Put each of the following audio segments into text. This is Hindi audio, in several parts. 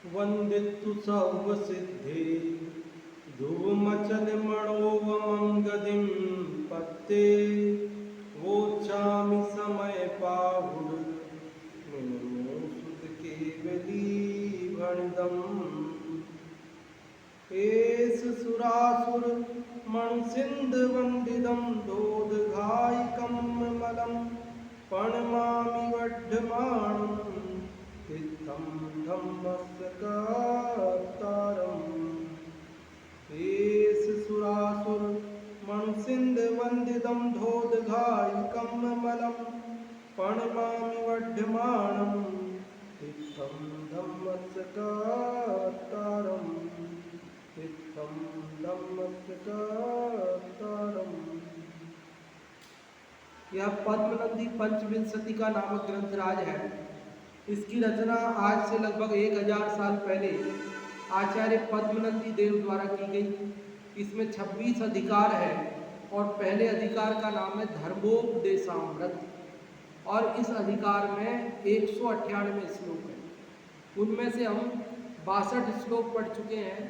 वंदितु सर्वसिद्धे ध्रुवमचलमणोवमं गतिं पत्ते वोचामि समयपाहुर्मिनमोऽसुतकेवलीभणिदम् एष सुरासुरमणुसिन्धवन्दितं दोदघायिकं मलं प्रणमामि वढ्ढमाणं इत्थं धम्मस्य कर्तारम् एष सुरासुरमणुसिन्धवन्दितं दोदघायिकं मलं प्रणमामि वढ्ढमाणं इत्थं धम्मस्य कर्तारम् यह पद्मनंदी पंचविंशति का नामक ग्रंथराज है। इसकी रचना आज से लगभग 1000 साल पहले आचार्य पद्मनंदी देव द्वारा की गई। इसमें 26 अधिकार है और पहले अधिकार का नाम है धर्मोपदेशामृत और इस अधिकार में 198 श्लोक है। उनमें से हम 62 श्लोक पढ़ चुके हैं।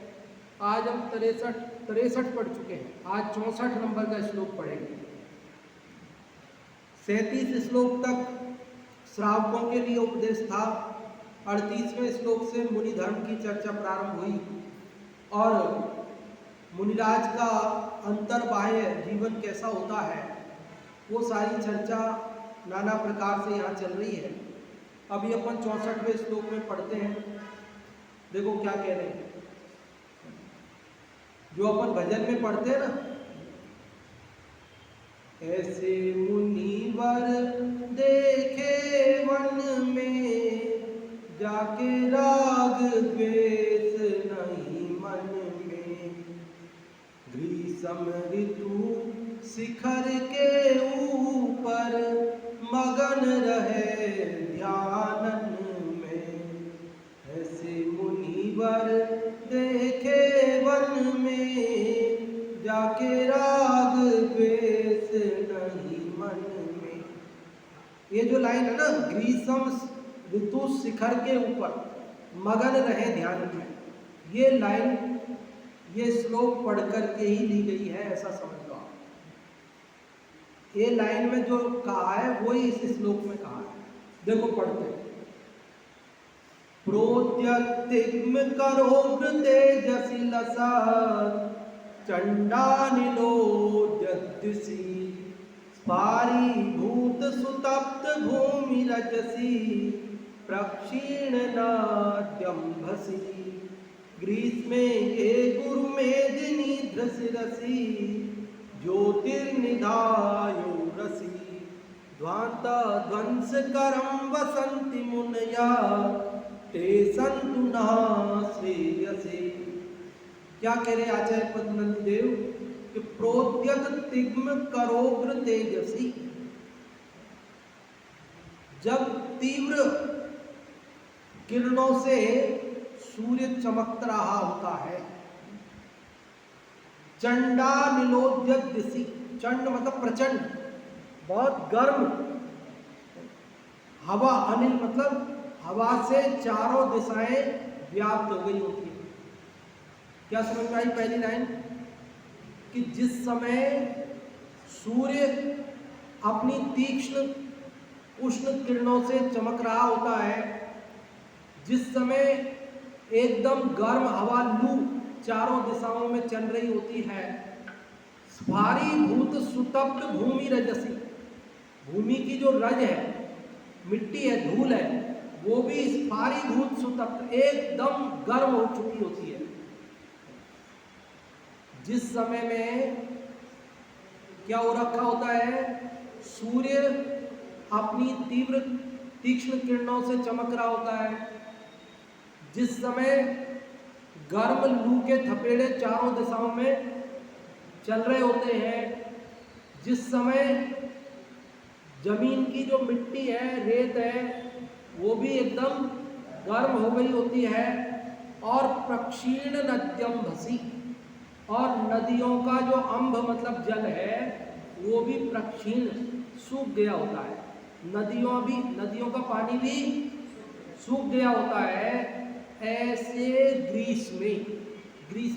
आज हम 63 पढ़ चुके हैं। आज 64 नंबर का श्लोक पढ़ेंगे। 37 श्लोक तक श्रावकों के लिए उपदेश था। 38वें श्लोक से मुनि धर्म की चर्चा प्रारंभ हुई और मुनिराज का अंतर्बाह्य जीवन कैसा होता है वो सारी चर्चा नाना प्रकार से यहाँ चल रही है। अभी अपन 64वें श्लोक में पढ़ते हैं। देखो क्या कह रहे हैं। जो अपन भजन में पढ़ते हैं ना, ऐसे मुनिवर देखे वन में जाके राग द्वेष नहीं मन में, ग्रीष्म ऋतु शिखर के ऊपर मगन रहे ध्यान में। ऐसे मुनिवर देखे वन में जाके राग द्वेष नहीं मन में। ये जो लाइन है ना, ग्रीष्म ऋतु शिखर के ऊपर मगन रहे ध्यान में, ये लाइन ये श्लोक पढ़ करके ही ली गई है, ऐसा समझ लो आप। ये लाइन में जो कहा है वही इस श्लोक में कहा है। देखो पढ़ते हैं। प्रोद्यतिग्म करोग्रतेजसि लसा चंडानिलोद्यदिशि स्फारीभूत सुतप्त भूमिरजसि प्रक्षीणनाद्यम्भसि ग्रीष्मे ये गुरुमेदिनी धृशिरसि ज्योतिर्निधायो रसि ध्वांता ध्वंसकरं वसन्ति मुनया ते सन्तु नः श्रेयसे। क्या कह रहे आचार्य पद्मनंदी देव कि प्रोद्यत तिग्म करोग्र तेजसी, जब तीव्र किरणों से सूर्य चमक रहा होता है, चंडा निलोद्यत दिशि, चंड मतलब प्रचंड, बहुत गर्म हवा, अनिल मतलब हवा से चारों दिशाएं व्याप्त हो गई होती है। क्या समझ में आई पहली लाइन? कि जिस समय सूर्य अपनी तीक्ष्ण उष्ण किरणों से चमक रहा होता है, जिस समय एकदम गर्म हवा लू चारों दिशाओं में चल रही होती है, स्फारीभूत सुतप्त भूमि रजसी, भूमि की जो रज है, मिट्टी है, धूल है, वो भी स्फारीभूत सुतप्त एकदम गर्म हो चुकी होती है। जिस समय में क्या हो रखा होता है, सूर्य अपनी तीव्र तीक्ष्ण किरणों से चमक रहा होता है, जिस समय गर्म लू के थपेड़े चारों दिशाओं में चल रहे होते हैं, जिस समय जमीन की जो मिट्टी है, रेत है, वो भी एकदम गर्म हो गई होती है, और प्रक्षीण नद्यम भसी, और नदियों का जो अंभ मतलब जल है वो भी प्रक्षीण सूख गया होता है। नदियों का पानी भी सूख गया होता है। ऐसे ग्रीस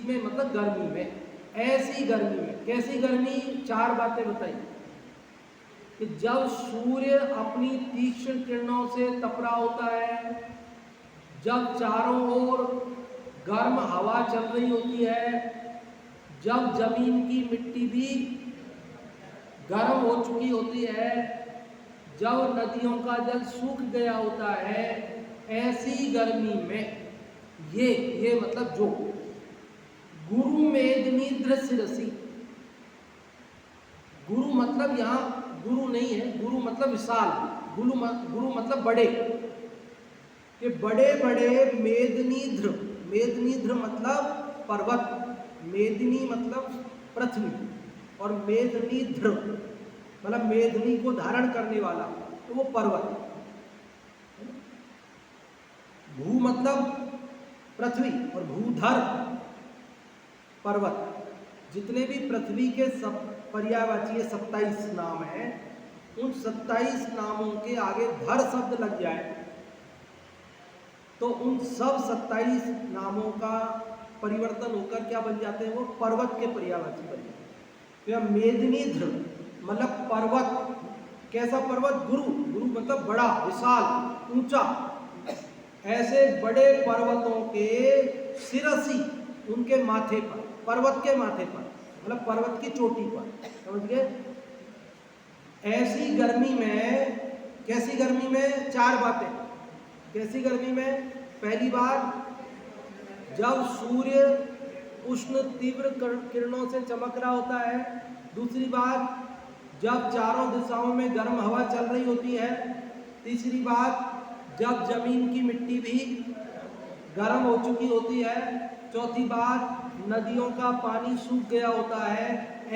में मतलब गर्मी में, ऐसी गर्मी में। कैसी गर्मी? 4 बातें बताई कि जब सूर्य अपनी तीक्ष्ण किरणों से तप रहा होता है, जब चारों ओर गर्म हवा चल रही होती है, जब जमीन की मिट्टी भी गर्म हो चुकी होती है, जब नदियों का जल सूख गया होता है, ऐसी गर्मी में ये मतलब जो गुरु मेदिनीद्र शिरसी, गुरु मतलब यहाँ गुरु नहीं है, गुरु मतलब विशाल, गुरु मतलब बड़े, कि बड़े बड़े मेदिनीद्र, मेदिनीद्र मतलब पर्वत, मेदिनी मतलब पृथ्वी, और मेदिनीद्र मतलब मेदिनी को धारण करने वाला, तो वो पर्वत। भू मतलब पृथ्वी और भूधर पर्वत। जितने भी पृथ्वी के सब पर्यायवाची 27 नाम हैं, उन 27 नामों के आगे धर शब्द लग जाए तो उन सब 27 नामों का परिवर्तन होकर क्या बन जाते हैं? वो पर्वत के पर्यायवाची बन जाते हैं। तो यह मेदिनीध्र मतलब पर्वत। कैसा पर्वत? गुरु, गुरु मतलब बड़ा, विशाल, ऊंचा। ऐसे बड़े पर्वतों के शिरसी, उनके माथे पर, पर्वत के माथे पर मतलब पर्वत की चोटी पर, समझ गए? ऐसी गर्मी में, कैसी गर्मी में? 4 बातें। कैसी गर्मी में? पहली बात, जब सूर्य उष्ण तीव्र किरणों से चमक रहा होता है। दूसरी बात, जब चारों दिशाओं में गर्म हवा चल रही होती है। तीसरी बात, जब जमीन की मिट्टी भी गर्म हो चुकी होती है। चौथी बात, नदियों का पानी सूख गया होता है।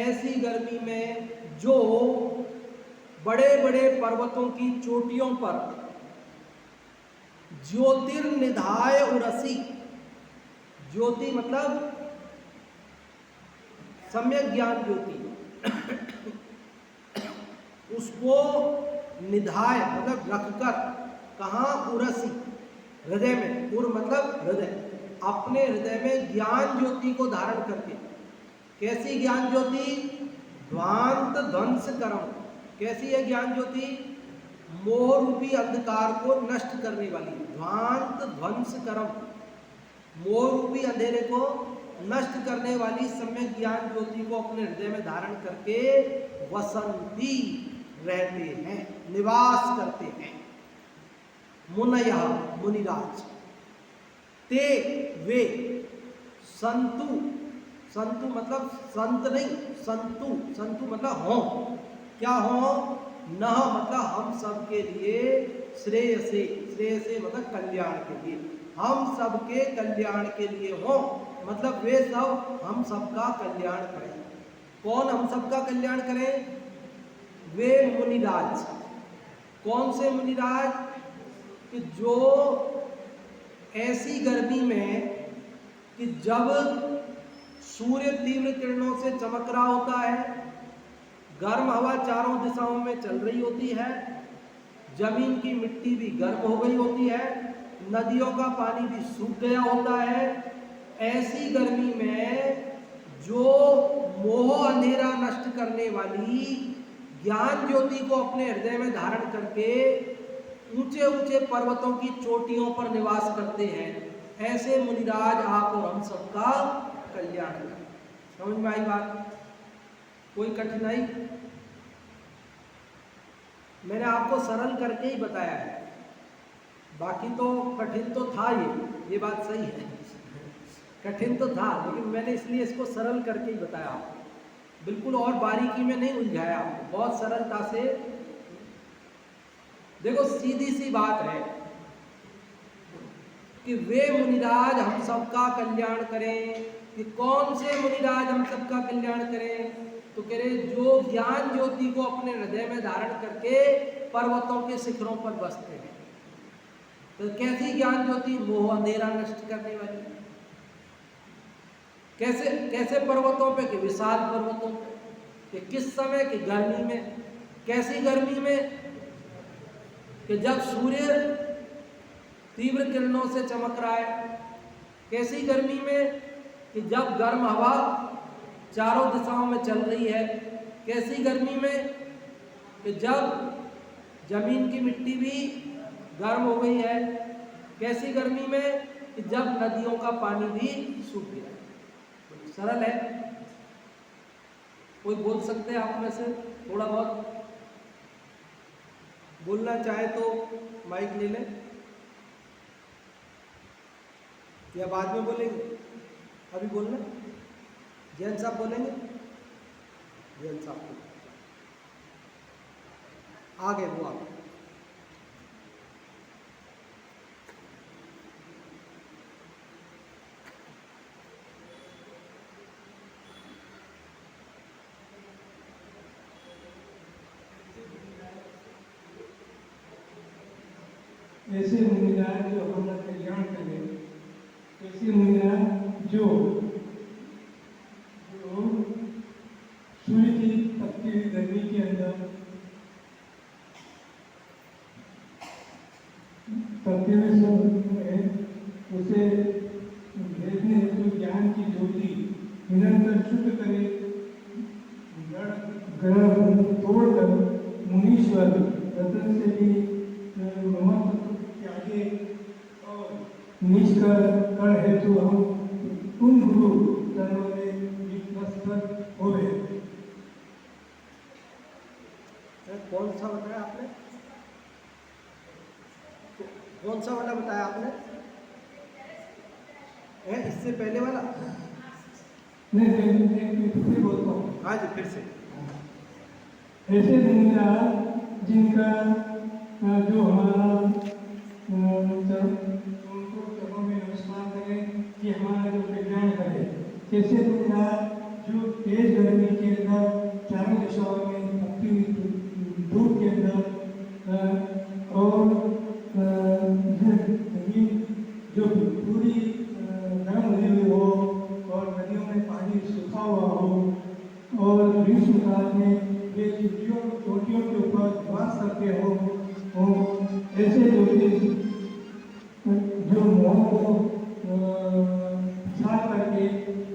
ऐसी गर्मी में जो बड़े बड़े पर्वतों की चोटियों पर ज्योतिर्निधाय उरसी, ज्योति मतलब सम्यक ज्ञान ज्योति, उसको निधाय मतलब रखकर, कहाँ? उरसी, हृदय में। उर मतलब हृदय, अपने हृदय में ज्ञान ज्योति को धारण करके। कैसी ज्ञान ज्योति? ध्वांत ध्वंस करम। कैसी है ज्ञान ज्योति? मोह रूपी अंधकार को नष्ट करने वाली। ध्वांत ध्वंस करम, मोह रूपी अंधेरे को नष्ट करने वाली सम्यक ज्ञान ज्योति को अपने हृदय में धारण करके वसंती रहते हैं, निवास करते हैं। मुनयः मुनिराज, ते वे, संतु, संतु मतलब संत नहीं, संतु, संतु मतलब हो। क्या हो? न मतलब हम सब के लिए, श्रेयसे, श्रेयसे मतलब कल्याण के लिए, हम सबके कल्याण के लिए हो, मतलब वे सब हम सबका कल्याण करें। कौन हम सबका कल्याण करें? वे मुनिराज। कौन से मुनिराज? कि जो ऐसी गर्मी में कि जब सूर्य तीव्र किरणों से चमक रहा होता है, गर्म हवा चारों दिशाओं में चल रही होती है, जमीन की मिट्टी भी गर्म हो गई होती है, नदियों का पानी भी सूख गया होता है। ऐसी गर्मी में जो मोह अंधेरा नष्ट करने वाली ज्ञान ज्योति को अपने हृदय में धारण करके ऊंचे ऊंचे पर्वतों की चोटियों पर निवास करते हैं, ऐसे मुनिराज आप और हम सबका कल्याण करें। समझ में आई बात? कोई कठिनाई? मैंने आपको सरल करके ही बताया है, बाकी तो कठिन तो था, ये बात सही है, कठिन तो था, लेकिन मैंने इसलिए इसको सरल करके ही बताया आपको, बिल्कुल और बारीकी में नहीं उलझाया आपको, बहुत सरलता से। देखो सीधी सी बात है कि वे मुनिराज हम सबका कल्याण करें। कि कौन से मुनिराज हम सबका कल्याण करें? तो कह रहे जो ज्ञान ज्योति को अपने हृदय में धारण करके पर्वतों के शिखरों पर बसते हैं। तो कैसी ज्ञान ज्योति? मोह अंधेरा नष्ट करने वाली। कैसे कैसे पर्वतों पे? कि विशाल पर्वतों पे। कि किस समय? कि गर्मी में। कैसी गर्मी में? कि जब सूर्य तीव्र किरणों से चमक रहा है। कैसी गर्मी में कि जब गर्म हवा चारों दिशाओं में चल रही है। कैसी गर्मी में कि जब जमीन की मिट्टी भी गर्म हो गई है। कैसी गर्मी में कि जब नदियों का पानी भी सूख गया है। सरल है। कोई बोल सकते हैं आप में से थोड़ा बहुत? बोलना चाहे तो माइक ले लें या बाद में बोलेंगे? अभी बोलना। जैन साहब बोलेंगे? जैन साहब आगे वो आगे। ऐसे मुनिराज जो हमारा कल्याण करे, ऐसे मुनिराज जो सूर्य की तपती हुई गर्मी के अंदर तपते हुए समय उसे भेजने हेतु ज्ञान की ज्योति निरंतर शुद्ध करे, ग्रह तोड़कर मुनीश्वर रतन से भी त्यागे और निष्कर कर हेतु हम उन गुरु चरणों में विश्वस्त हो गए। कौन सा बताया आपने? कौन सा वाला बताया आपने? इससे पहले वाला? नहीं, फिर बोलता हूँ। हाँ जी, फिर से। ऐसे दुनिया जिनका जो हमारा उनको चरणों में नमस्कार करें कि हमारा जो कल्याण करे। कैसे दुनिया जो तेज गर्मी के अंदर चारों दिशाओं में तपती हुई धूप के अंदर और जो पूरी गर्म हुई हुई हो और नदियों में पानी सूखा हुआ हो और ग्रीष्म काल में वे चोटियों के ऊपर निवास करते हो ऐसे जो मोह को साफ करके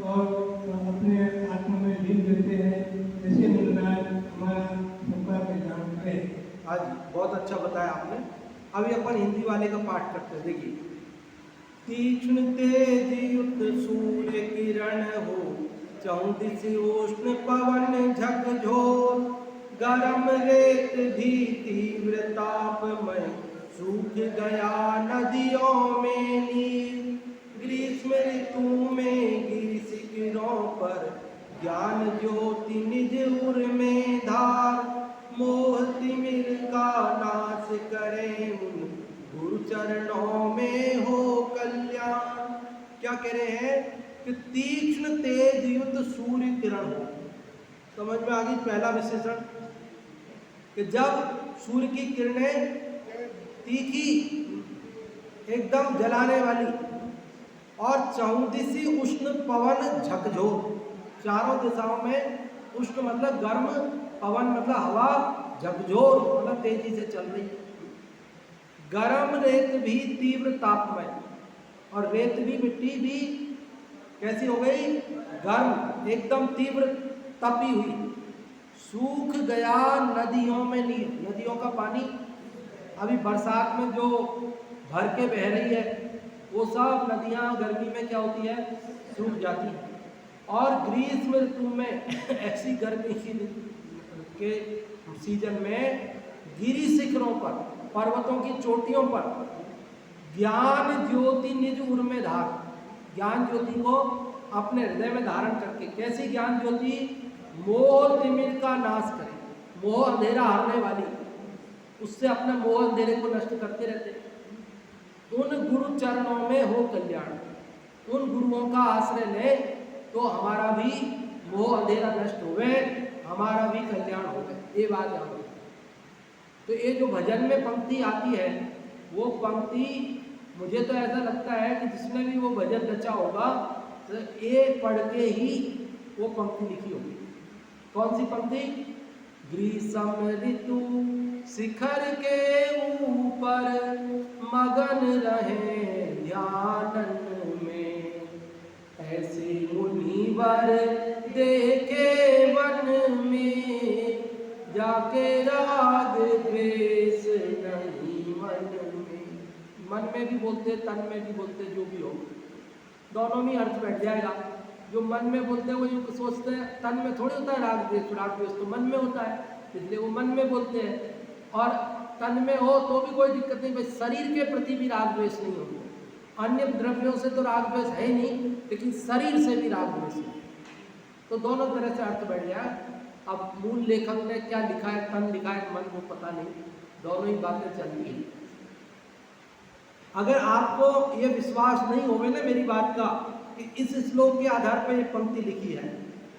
और अपने आत्मा में लीन देते हैं, ऐसे निर्णय हमारा सबका कल्याण करें। हाँ जी, बहुत अच्छा बताया आपने। अभी अपन हिंदी वाले का पाठ करते हैं। देखिए, तीक्ष्ण तेज युक्त सूर्य किरण हो, चौदिस उष्ण पवन झकझोर, गरम रेत भी तीव्र तापमय, सूख गया नदियों में नीर, ग्रीष्म ऋतु में गिर शिखरों पर ज्ञान ज्योति निज उर में धार, मोह तिमिर का नाश करें उन गुरु चरणों में हो कल्याण। क्या कह रहे हैं कि तीक्ष्ण तेज युक्त सूर्य किरण हो। समझ में आ गई पहला विशेषण कि जब सूर्य की किरणें तीखी एकदम जलाने वाली और चौदिसी उष्ण पवन झकझोर, चारों दिशाओं में उष्ण मतलब गर्म, पवन मतलब हवा, झकझोर मतलब तेजी से चल रही। गरम रेत भी तीव्र तापमय, और रेत भी मिट्टी भी कैसी हो गई? गर्म, एकदम तीव्र तपी हुई। सूख गया नदियों में नीर, नदियों का पानी अभी बरसात में जो भर के बह रही है वो सब नदियाँ गर्मी में क्या होती है? सूख जाती है। और ग्रीष्म ऋतु में ऐसी गर्मी के सीजन में गिरी शिखरों पर, पर्वतों की चोटियों पर ज्ञान ज्योति निज उर में धार, ज्ञान ज्योति को अपने हृदय में धारण करके। कैसी ज्ञान ज्योति? मोह तिमिर का नाश करे, मोह अंधेरा हरने वाली, उससे अपने मोह अंधेरे को नष्ट करते रहते। उन गुरु चरणों में हो कल्याण, उन गुरुओं का आश्रय ले तो हमारा भी मोह अंधेरा नष्ट हो गए, हमारा भी कल्याण हो गए। ये बात याद रखो। तो ये जो भजन में पंक्ति आती है वो पंक्ति मुझे तो ऐसा लगता है कि जिसने भी वो भजन रचा होगा तो ये पढ़ के ही वो पंक्ति लिखी होगी। कौन सी पंक्ति? ग्रीष्म ऋतु शिखर के ऊपर मगन रहे ध्यानन में। ऐसे मुनिवर देखे वन में, जाके राग द्वेष नहीं मन में। मन में भी बोलते, तन में भी बोलते, जो भी हो, दोनों में अर्थ बैठ जाएगा। जो मन में बोलते हैं वो यूँ सोचते हैं, तन में थोड़ी होता है राग द्वेष तो मन में होता है, इसलिए वो मन में बोलते हैं। और तन में हो तो भी कोई दिक्कत नहीं, भाई शरीर के प्रति भी राग द्वेष नहीं होगा। अन्य द्रव्यों से तो राग द्वेष है ही नहीं, लेकिन शरीर से भी राग द्वेष है, तो दोनों तरह से अर्थ बैठ गया। अब मूल लेखक ने क्या लिखा है, तन लिखा है मन, को पता नहीं, दोनों ही बातें चल रही है। अगर आपको ये विश्वास नहीं होवे ना मेरी बात का कि इस श्लोक के आधार पर ये पंक्ति लिखी है,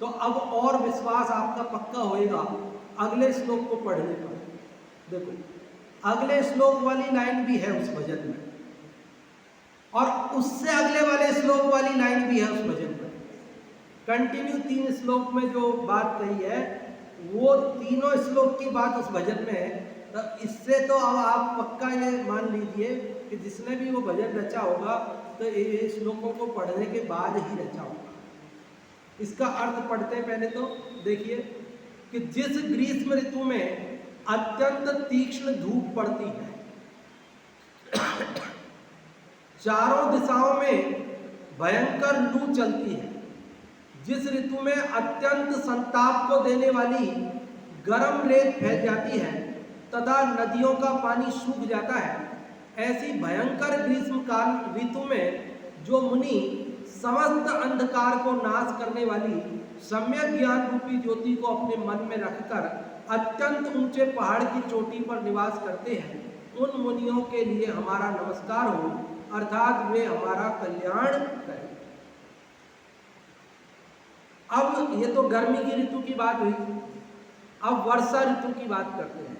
तो अब और विश्वास आपका पक्का होएगा अगले श्लोक को पढ़ने पर। देखो अगले श्लोक वाली लाइन भी है उस भजन में, और उससे अगले वाले श्लोक वाली लाइन भी है उस भजन में। कंटिन्यू 3 श्लोक में जो बात कही है वो तीनों श्लोक की बात उस भजन में है। तो इससे तो अब आप पक्का ये मान लीजिए कि जिसने भी वो भजन रचा होगा तो ये श्लोकों को पढ़ने के बाद ही रचा होगा। इसका अर्थ पढ़ते हैं पहले तो देखिए कि जिस ग्रीष्म ऋतु में अत्यंत तीक्ष्ण धूप पड़ती है, चारों दिशाओं में भयंकर लू चलती है, जिस ऋतु में अत्यंत संताप को देने वाली गर्म रेत फैल जाती है तथा नदियों का पानी सूख जाता है, ऐसी भयंकर ग्रीष्मकाल ऋतु में जो मुनि समस्त अंधकार को नाश करने वाली सम्यक ज्ञान रूपी ज्योति को अपने मन में रखकर अत्यंत ऊंचे पहाड़ की चोटी पर निवास करते हैं, उन मुनियों के लिए हमारा नमस्कार हो, अर्थात वे हमारा कल्याण करें। अब ये तो गर्मी की ऋतु की बात हुई, अब वर्षा ऋतु की बात करते हैं।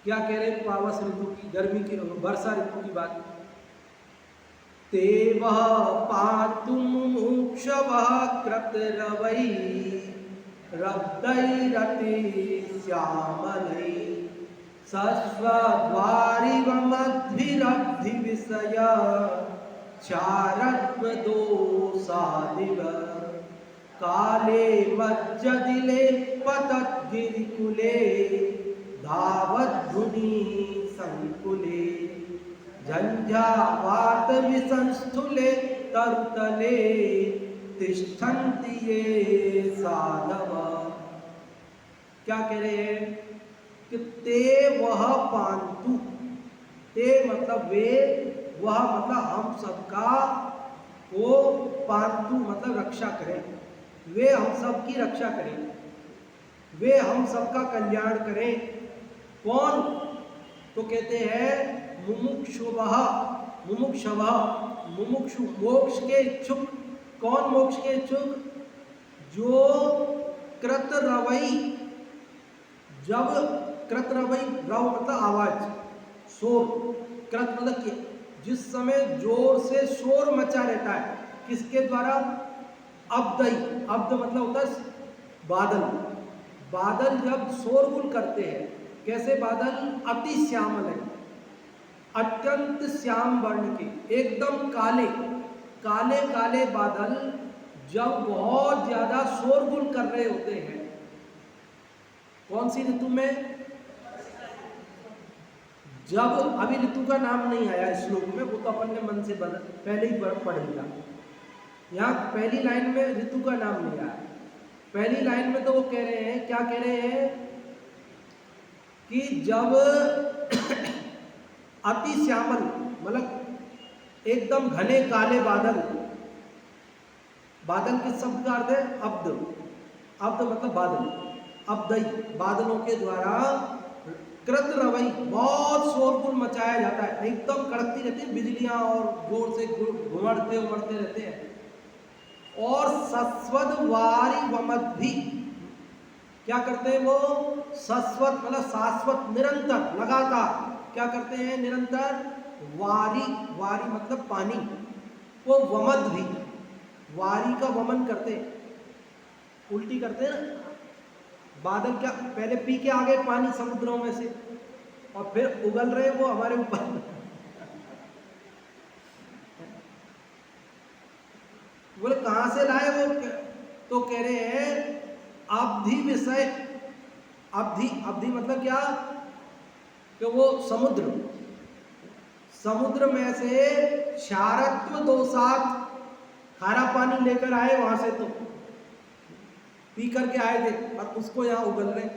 क्या कह रहे पावस ऋतु की, गर्मी की, वर्षा ऋतु की बात। ते वह पातु मुमुक्षवः कृतरवै रब्दैरति श्यामलै सस्वद्वारिव मध्विरब्धि विषय चारत्व दोषादिव काले मज्जदिले पतद्गिरिकुले धावद्धुनि संकुले झंझावात विसंस्थुले तरुतले तिष्ठन्ति ये साधव। क्या कह रहे हैं कि ते वह पांतु, ते मतलब वे, वह मतलब हम सबका, वो पांतु मतलब रक्षा करें, वे हम सबकी रक्षा करें, वे हम सबका कल्याण करें। कौन? तो कहते हैं मुमुक्षुवः, मुमुक्षवः, मुमुक्षु मोक्ष के इच्छुक। कौन मोक्ष के इच्छुक? जो कृतरवै, जब कृतरवै, रव मतलब आवाज, शोर, कृत मतलब जिस समय जोर से शोर मचा रहता है, किसके द्वारा? अब्दई, अब्द मतलब होता है बादल। बादल जब शोरगुल करते हैं, कैसे बादल? अति श्यामल है, अत्यंत श्याम वर्ण के, एकदम काले काले काले बादल जब बहुत ज्यादा शोरगुल कर रहे होते हैं। कौन सी ऋतु में? जब, अभी ऋतु का नाम नहीं आया इस श्लोक में, वो तो अपन ने मन से पहले ही पढ़ लिया। यहाँ पहली लाइन में ऋतु का नाम नहीं आया। पहली लाइन में तो वो कह रहे हैं, क्या कह रहे हैं कि जब अति श्यामल मतलब एकदम घने काले बादल, बादल किस शब्द का अर्थ है? अब्द, अब्द मतलब बादल, अब्दई, बादलों के द्वारा कृतरवै बहुत शोरगुल मचाया जाता है, एकदम कड़कती रहती है बिजलियां और जोर से घुमड़ते उमड़ते रहते हैं। और सस्वद वारी वमद भी क्या करते हैं? वो सस्वत मतलब शाश्वत, निरंतर, लगातार क्या करते हैं? निरंतर वारी, वारी मतलब पानी, वो वमद भी, वारी का वमन करते हैं, उल्टी करते हैं ना, बादल क्या पहले पी के आ गए पानी समुद्रों में से और फिर उगल रहे वो हमारे ऊपर। बोले कहां से लाए वो? तो कह रहे हैं अवधि विषय। अवधि, अवधि मतलब क्या कि वो समुद्र में से क्षारत्व दोषात खारा पानी लेकर आए वहां से, तो पी करके आए थे और उसको यहाँ उगल रहे।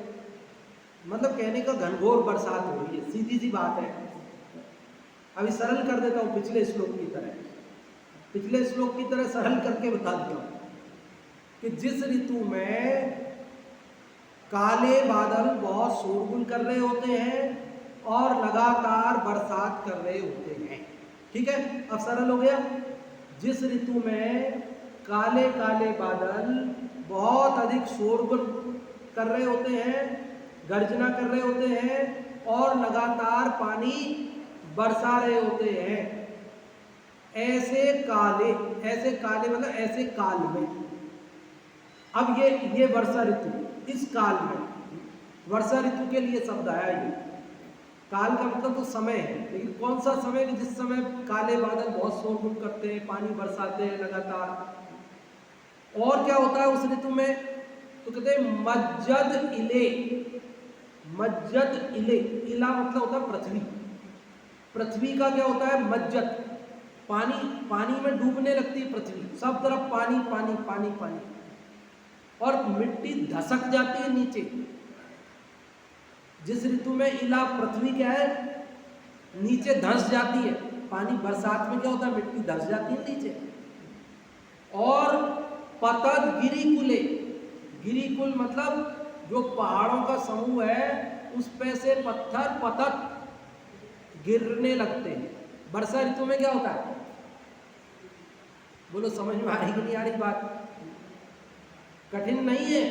मतलब कहने का घनघोर बरसात हो रही है, सीधी सी बात है। अभी सरल कर देता हूं पिछले श्लोक की तरह सरल करके बता देता हूं कि जिस ऋतु में काले बादल बहुत शोरगुल कर रहे होते हैं और लगातार बरसात कर रहे होते हैं, ठीक है, अब सरल हो गया। जिस ऋतु में काले काले बादल बहुत अधिक शोरगुल कर रहे होते हैं, गर्जना कर रहे होते हैं और लगातार पानी बरसा रहे होते हैं, ऐसे काले मतलब ऐसे काल में। अब ये वर्षा ऋतु, इस काल में वर्षा ऋतु के लिए शब्द आया। ये काल का मतलब तो समय है, लेकिन कौन सा समय कि जिस समय काले बादल बहुत शोरगुल करते हैं, पानी बरसाते हैं लगातार। और क्या होता है उस ऋतु में? तो कहते हैं मज्जद इले। मज्जद इले, इला मतलब होता है पृथ्वी। पृथ्वी का क्या होता है? मज्जद, पानी में डूबने लगती है पृथ्वी, सब तरफ पानी पानी पानी पानी, और मिट्टी धसक जाती है नीचे। जिस ऋतु में इला, पृथ्वी क्या है? नीचे धंस जाती है। पानी बरसात में क्या होता है? मिट्टी धंस जाती है नीचे। और पतत गिरिकुले, गिरिकुल मतलब जो पहाड़ों का समूह है उस पे से पत्थर पतत गिरने लगते हैं। वर्षा ऋतु में क्या होता है? बोलो समझ में आ रही कि नहीं आ रही बात? कठिन नहीं है,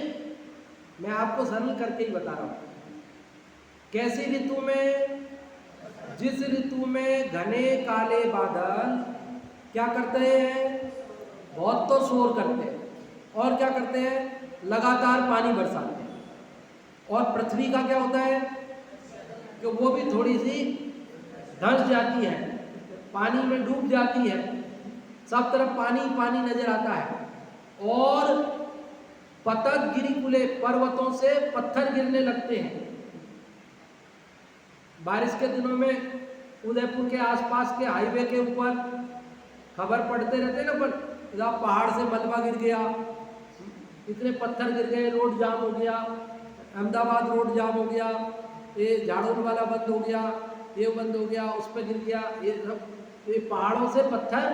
मैं आपको सरल करके ही बता रहा हूं। कैसी ऋतु में? जिस ऋतु में घने काले बादल क्या करते हैं? बहुत तो शोर करते हैं, और क्या करते हैं? लगातार पानी बरसाते हैं। और पृथ्वी का क्या होता है कि वो भी थोड़ी सी धंस जाती है, पानी में डूब जाती है, सब तरफ पानी पानी नजर आता है। और पतत गिरिकुले, पर्वतों से पत्थर गिरने लगते हैं। बारिश के दिनों में उदयपुर के आसपास के हाईवे के ऊपर खबर पढ़ते रहते ना, पर जहाँ पहाड़ से मलबा गिर गया, इतने पत्थर गिर गए, रोड जाम हो गया, अहमदाबाद रोड जाम हो गया, ये झाड़ों वाला बंद हो गया, ये बंद हो गया, उस पर गिर गया, ये सब, ये पहाड़ों से पत्थर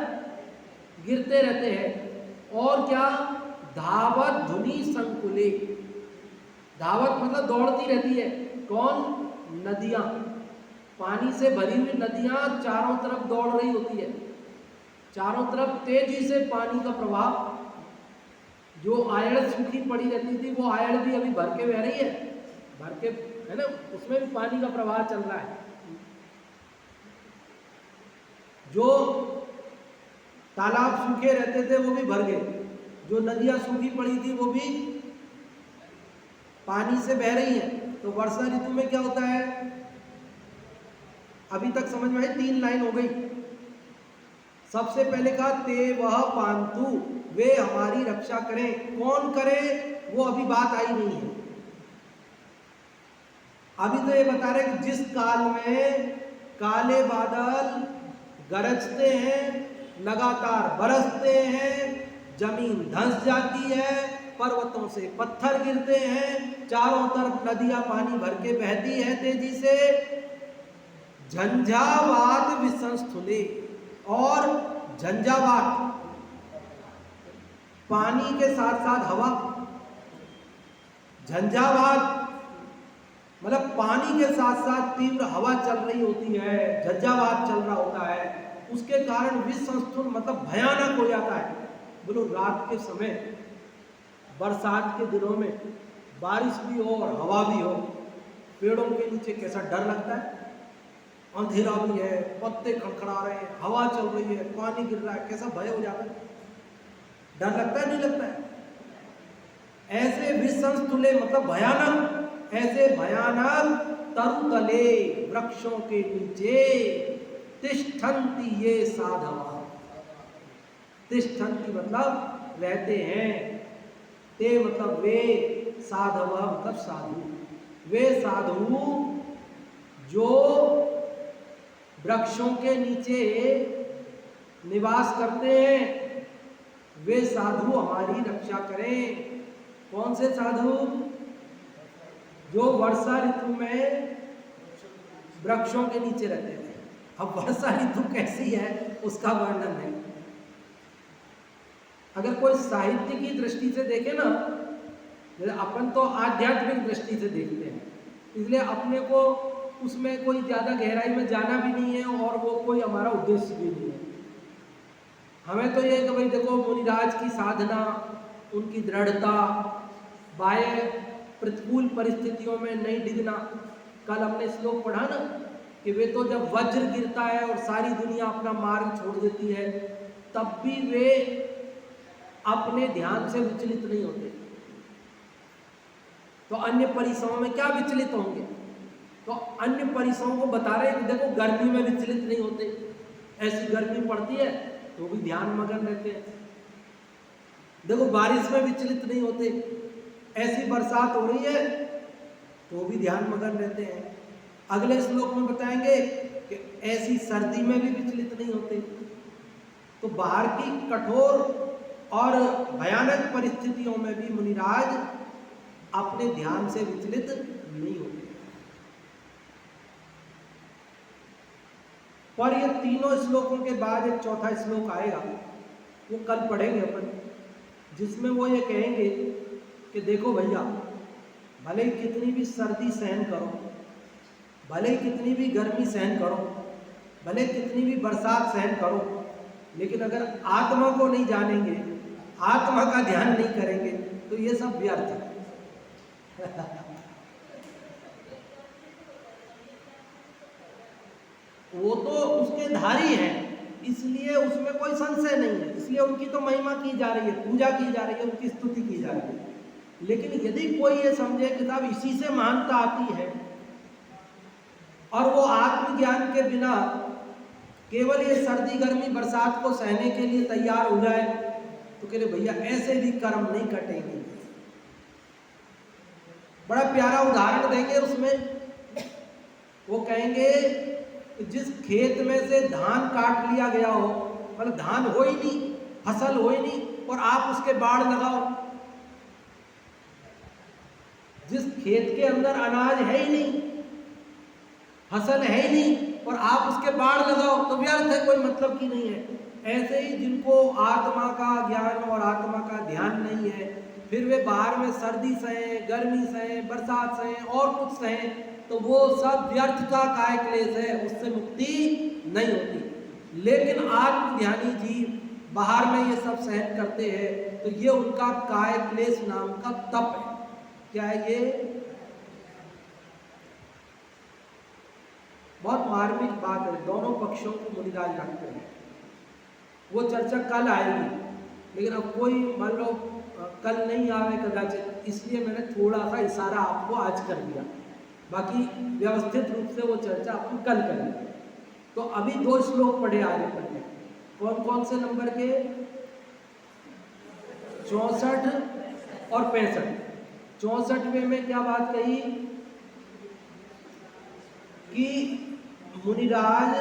गिरते रहते हैं। और क्या? धावत धुनी संकुले, धावत मतलब दौड़ती रहती है। कौन? नदियां, पानी से भरी हुई नदियां चारों तरफ दौड़ रही होती है, चारों तरफ तेजी से पानी का प्रवाह। जो आयड़ सूखी पड़ी रहती थी वो आयड़ भी अभी भर के बह रही है, भर के, है ना, उसमें भी पानी का प्रवाह चल रहा है। जो तालाब सूखे रहते थे वो भी भर गए, जो नदियां सूखी पड़ी थी वो भी पानी से बह रही है। तो वर्षा ऋतु में क्या होता है? अभी तक समझ में आई? 3 लाइन हो गई। सबसे पहले कहा ते वह पांतु, वे हमारी रक्षा करें। कौन करे? वो अभी बात आई नहीं है। अभी तो ये बता रहे कि जिस काल में काले बादल गरजते हैं, लगातार बरसते हैं, जमीन धंस जाती है, पर्वतों से पत्थर गिरते हैं, चारों तरफ नदियां पानी भर के बहती है तेजी से, झंझावात विसंस्थुले, और झंझावात पानी के साथ साथ हवा, झंझावात मतलब पानी के साथ साथ तीव्र हवा चल रही होती है, झंझावात चल रहा होता है, उसके कारण विसंस्थुल मतलब भयानक हो जाता है। बोलो रात के समय बरसात के दिनों में बारिश भी हो और हवा भी हो, पेड़ों के नीचे कैसा डर लगता है। अंधेरा भी है, पत्ते खड़खड़ा रहे हैं, हवा चल रही है, पानी गिर रहा है, कैसा भय हो जाता है, डर लगता है नहीं लगता है? ऐसे विसंस्तुले मतलब भयानक, ऐसे भयानक तरुतले वृक्षों के नीचे तिष्ठन्ति ये साधवा। तिष्ठन्ति मतलब रहते हैं, ते मतलब वे, साधवा मतलब साधु, वे साधु जो वृक्षों के नीचे निवास करते हैं, वे साधु हमारी रक्षा करें। कौन से साधु? जो वर्षा ऋतु में वृक्षों के नीचे रहते हैं। अब वर्षा ऋतु कैसी है उसका वर्णन है। अगर कोई साहित्य की दृष्टि से देखे ना, जैसे अपन तो आध्यात्मिक दृष्टि से देखते हैं, इसलिए अपने को उसमें कोई ज़्यादा गहराई में जाना भी नहीं है और वो कोई हमारा उद्देश्य भी नहीं है। हमें तो ये कि भाई देखो मुनिराज की साधना, उनकी दृढ़ता, बाह्य प्रतिकूल परिस्थितियों में नहीं डिगना। कल हमने श्लोक पढ़ा ना कि वे तो जब वज्र गिरता है और सारी दुनिया अपना मार्ग छोड़ देती है, तब भी वे अपने ध्यान से विचलित नहीं होते। तो अन्य परिसरों में क्या विचलित होंगे? तो अन्य परिसरों को बता रहे हैं कि देखो गर्मी में विचलित नहीं होते, ऐसी गर्मी पड़ती है तो भी ध्यान मगन रहते हैं। देखो बारिश में विचलित नहीं होते, ऐसी बरसात हो रही है तो भी ध्यान मगन रहते हैं। अगले श्लोक में बताएंगे कि ऐसी सर्दी में भी विचलित नहीं होते। तो बाहर की कठोर और भयानक परिस्थितियों में भी मुनिराज अपने ध्यान से विचलित नहीं होते। पर ये तीनों श्लोकों के बाद एक चौथा श्लोक आएगा, वो कल पढ़ेंगे अपन, जिसमें वो ये कहेंगे कि देखो भैया, भले ही कितनी भी सर्दी सहन करो, भले ही कितनी भी गर्मी सहन करो, भले कितनी भी बरसात सहन करो, लेकिन अगर आत्मा को नहीं जानेंगे, आत्मा का ध्यान नहीं करेंगे तो ये सब व्यर्थ है। वो तो उसके धारी हैं, इसलिए उसमें कोई संशय नहीं है, इसलिए उनकी तो महिमा की जा रही है, पूजा की जा रही है, उनकी स्तुति की जा रही है। लेकिन यदि कोई ये समझे कि साहब इसी से महानता आती है और वो आत्मज्ञान के बिना केवल ये सर्दी गर्मी बरसात को सहने के लिए तैयार हो जाए, तो कह रहे भैया ऐसे भी कर्म नहीं कटेंगे। बड़ा प्यारा उदाहरण देंगे उसमें, वो कहेंगे जिस खेत में से धान काट लिया गया हो, मतलब धान हो ही नहीं, फसल हो ही नहीं, और आप उसके बाड़ लगाओ, जिस खेत के अंदर अनाज है ही नहीं, फसल है ही नहीं, और आप उसके बाड़ लगाओ तो व्यर्थ है, कोई मतलब की नहीं है। ऐसे ही जिनको आत्मा का ज्ञान और आत्मा का ध्यान नहीं है, फिर वे बाहर में सर्दी सहें, गर्मी सहें, बरसात सहें और कुछ सहें, तो वो सब व्यर्थ का काय क्लेश है, उससे मुक्ति नहीं होती। लेकिन आत्मज्ञानी जीव बाहर में ये सब सहन करते हैं, तो ये उनका काय क्लेश नाम का तप है। क्या है ये? बहुत मार्मिक बात है, दोनों पक्षों को मुनिराज रखते हैं। वो चर्चा कल आएगी, लेकिन अब कोई मान लो कल नहीं आवे कदाचित, इसलिए मैंने थोड़ा सा इशारा आपको आज कर दिया, बाकी व्यवस्थित रूप से वो चर्चा अपन कल करेंगे। तो अभी 2 श्लोक पढ़े आगे पढ़े, कौन कौन से नंबर के? 64 और 65। 64वें में क्या बात कही कि मुनिराज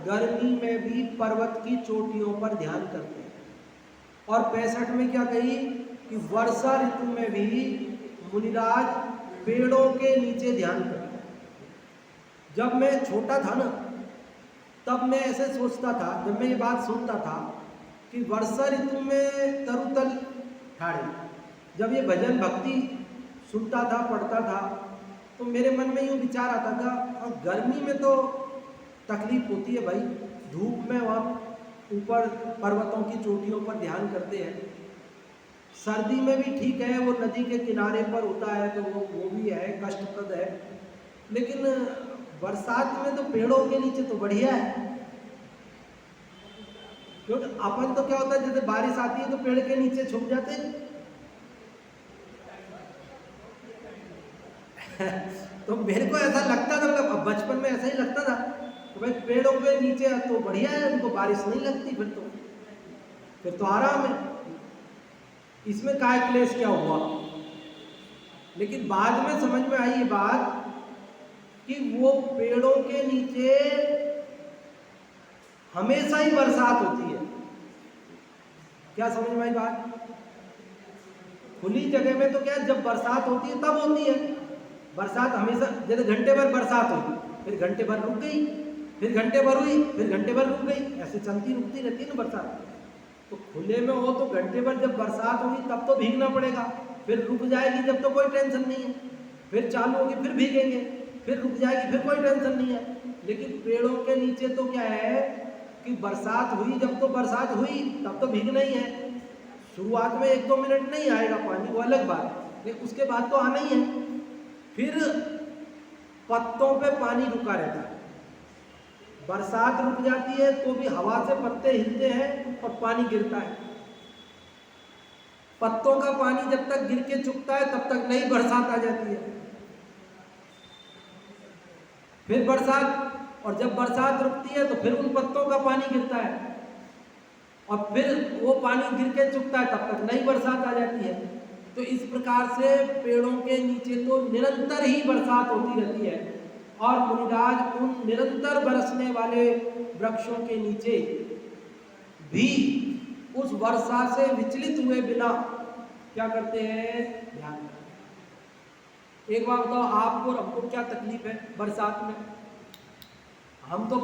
गर्मी में भी पर्वत की चोटियों पर ध्यान करते हैं, और 65 में क्या कही कि वर्षा ऋतु में भी मुनिराज पेड़ों के नीचे ध्यान करते हैं। जब मैं छोटा था ना, तब मैं ऐसे सोचता था, जब मैं ये बात सुनता था कि वर्षा ऋतु में तरुतल ठाड़े, जब ये भजन भक्ति सुनता था, पढ़ता था, तो मेरे मन में यूँ विचार आता था, गर्मी में तो तकलीफ होती है भाई, धूप में वहाँ ऊपर पर्वतों की चोटियों पर ध्यान करते हैं, सर्दी में भी ठीक है, वो नदी के किनारे पर होता है तो वो भी है, कष्टप्रद है, लेकिन बरसात में तो पेड़ों के नीचे तो बढ़िया है। क्योंकि अपन तो क्या होता है, जैसे बारिश आती है तो पेड़ के नीचे छुप जाते हैं, तो मेरे को ऐसा लगता था, मतलब बचपन में ऐसा ही लगता था तो भाई पेड़ों पे नीचे तो बढ़िया है, उनको बारिश नहीं लगती, फिर तो आराम है, इसमें काय क्लेश क्या हुआ। लेकिन बाद में समझ में आई ये बात कि वो पेड़ों के नीचे हमेशा ही बरसात होती है। क्या समझ में आई बात? खुली जगह में तो क्या जब बरसात होती है तब होती है बरसात, हमेशा जैसे घंटे भर बरसात हुई, फिर घंटे भर रुक गई, फिर घंटे भर हुई, फिर घंटे भर रुक गई, ऐसे चलती रुकती रहती है ना बरसात। तो खुले में हो तो घंटे भर जब बरसात होगी तब तो भीगना पड़ेगा, फिर रुक जाएगी जब तो कोई टेंशन नहीं है, फिर चालू होगी फिर भीगेंगे, फिर रुक जाएगी फिर कोई टेंशन नहीं है। लेकिन पेड़ों के नीचे तो क्या है कि बरसात हुई जब तो बरसात हुई तब तो भीगना ही है। शुरुआत में 1-2 मिनट नहीं आएगा पानी, वो अलग बात है, लेकिन उसके बाद तो आना ही है। फिर पत्तों पे पानी रुका रहता है, बरसात रुक जाती है तो भी हवा से पत्ते हिलते हैं और पानी गिरता है। पत्तों का पानी जब तक गिर के चुकता है तब तक नई बरसात आ जाती है, फिर बरसात, और जब बरसात रुकती है तो फिर उन पत्तों का पानी गिरता है और फिर वो पानी गिर के चुकता है, तब तक नई बरसात आ जाती है। तो इस प्रकार से पेड़ों के नीचे तो निरंतर ही बरसात होती रहती है और मुनिराज उन निरंतर बरसने वाले वृक्षों के नीचे भी उस वर्षा से विचलित हुए बिना क्या करते हैं, ध्यान करते हैं। एक बात बताओ, आपको और हमको क्या तकलीफ है बरसात में? हम तो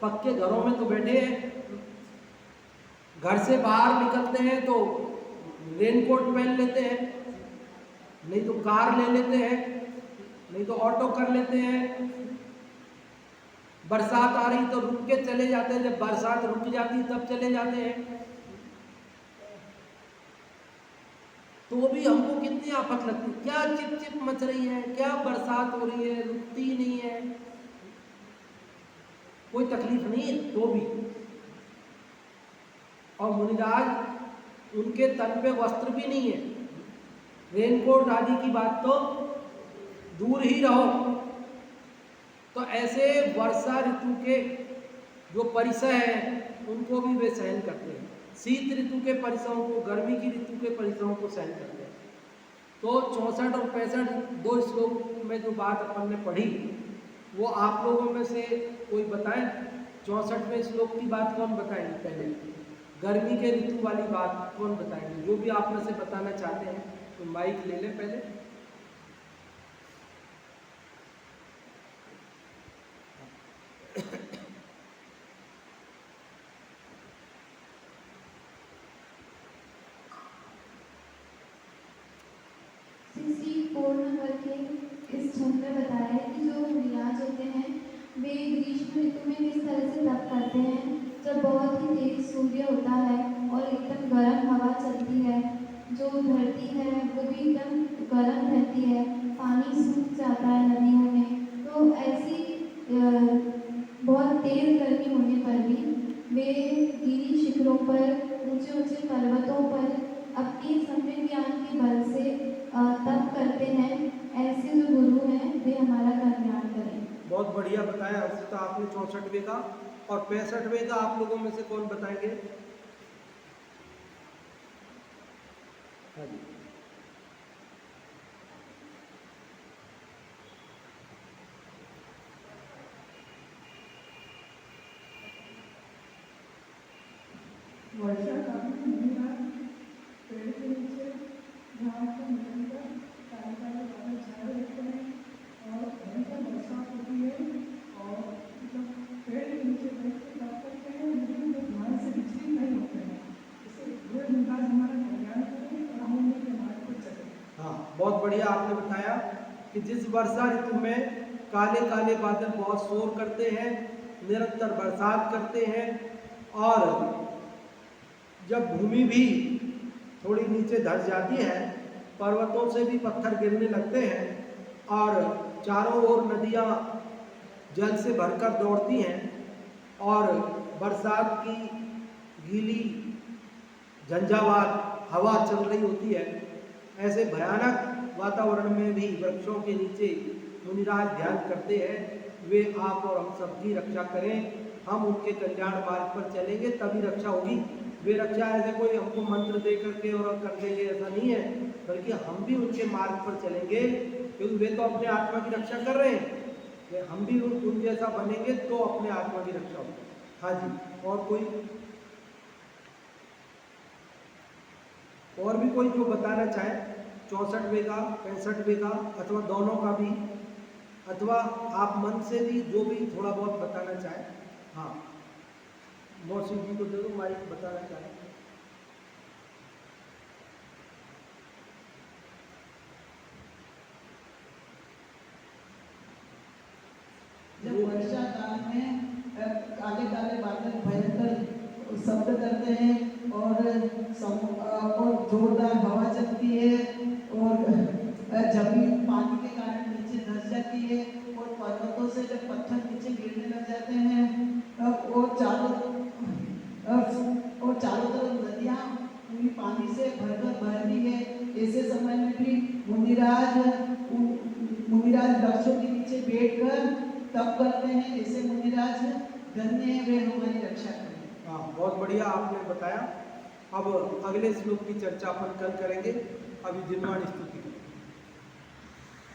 पक्के घरों में तो बैठे हैं, घर से बाहर निकलते हैं तो रेनकोट पहन लेते हैं, नहीं तो कार ले लेते हैं, नहीं तो ऑटो कर लेते हैं। बरसात आ रही तो रुक के चले जाते हैं, जब बरसात रुक जाती तब चले जाते हैं। तो भी हमको कितनी आफत लगती, क्या चिपचिप मच रही है, क्या बरसात हो रही है, रुकती ही नहीं है, कोई तकलीफ नहीं है तो भी। और मुनिराज उनके तन पे वस्त्र भी नहीं है, रेनकोट आदि की बात तो दूर ही रहो। तो ऐसे वर्षा ऋतु के जो परिसर हैं उनको भी वे सहन करते हैं, शीत ऋतु के परिसरों को, गर्मी की ऋतु के परिसरों को सहन करते हैं। तो 64 और 65 दो श्लोक में जो बात अपन ने पढ़ी वो आप लोगों में से कोई बताएं, 64वें श्लोक की बात कौन बताएंगे? पहले गर्मी के ऋतु वाली बात कौन बताएंगे? जो भी आप में से बताना चाहते हैं तो माइक ले लें पहले। पूर्ण के इस छंद में बताया है कि जो मुनिराज होते हैं वे ग्रीष्म ऋतु में किस तरह से तप करते हैं, जब बहुत ही तेज सूर्य होता है और एकदम गर्म हवा चलती है, जो धरती है वो भी एकदम गर्म रहती है, पानी सूख जाता है नदियों में। तो ऐसी बहुत तेज गर्मी होने पर भी वे गिरी शिखरों पर, ऊंचे ऊंचे पर्वतों पर अपनी सम्यक ज्ञान के बल से तप करते हैं। ऐसे जो गुरु हैं वे हमारा कल्याण करें। बहुत बढ़िया बताया हर्षिता आपने 64वें का, और 65वें का आप लोगों में से कौन बताएंगे? हाँ जी। वर्षा काफी मुनिराज पेड़ के नीचे जहाँ पर निरंतर काले काले बादल छाए रहते हैं और भयंकर बरसात होती है, और मतलब पेड़ के नीचे बैठ के तप करते हैं, लेकिन वो ध्यान से विचलित नहीं होते हैं। इससे वे मुनिराज हमारा कल्याण करें और हम उनके मार्ग पर चलें। हाँ, बहुत बढ़िया आपने बताया कि जिस वर्षा ऋतु में काले काले बादल बहुत शोर करते हैं, निरंतर बरसात करते हैं, और जब भूमि भी थोड़ी नीचे धस जाती है, पर्वतों से भी पत्थर गिरने लगते हैं और चारों ओर नदियाँ जल से भरकर दौड़ती हैं और बरसात की गीली झंझावात हवा चल रही होती है, ऐसे भयानक वातावरण में भी वृक्षों के नीचे मुनिराज ध्यान करते हैं, वे आप और हम सबकी रक्षा करें। हम उनके कल्याण मार्ग पर चलेंगे तभी रक्षा होगी। वे रक्षा ऐसे कोई हमको मंत्र दे करके और कर देंगे ऐसा नहीं है, बल्कि हम भी उनके मार्ग पर चलेंगे, क्योंकि वे तो अपने आत्मा की रक्षा कर रहे हैं। हम भी उन जैसा बनेंगे तो अपने आत्मा की रक्षा होगी। हाँ जी, और भी कोई जो बताना चाहे 64वें का 65वें का अथवा दोनों का भी, अथवा आप मन से भी जो भी थोड़ा बहुत बताना चाहे। हाँ, मौसी जी को जरूर माइक बताना चाहे। जब वर्षा काल में काले काले बादल भयंकर शब्द करते हैं और जोरदार हवा चलती है और जमीन पानी के कारण नीचे धंस जाती है और पर्वतों से जब पत्थर नीचे गिरने लग जाते हैं और चारों तरफ नदियाँ पूरी पानी से भरकर बह रही है, ऐसे समय में भी मुनिराज वृक्षों के नीचे बैठकर तप करते हैं। ऐसे मुनिराज धन्य है, वे हमारी रक्षा करें। हाँ, बहुत बढ़िया आपने बताया। अब अगले श्लोक की चर्चा अपन कल करेंगे। अभी जिन्वाणी स्तुति।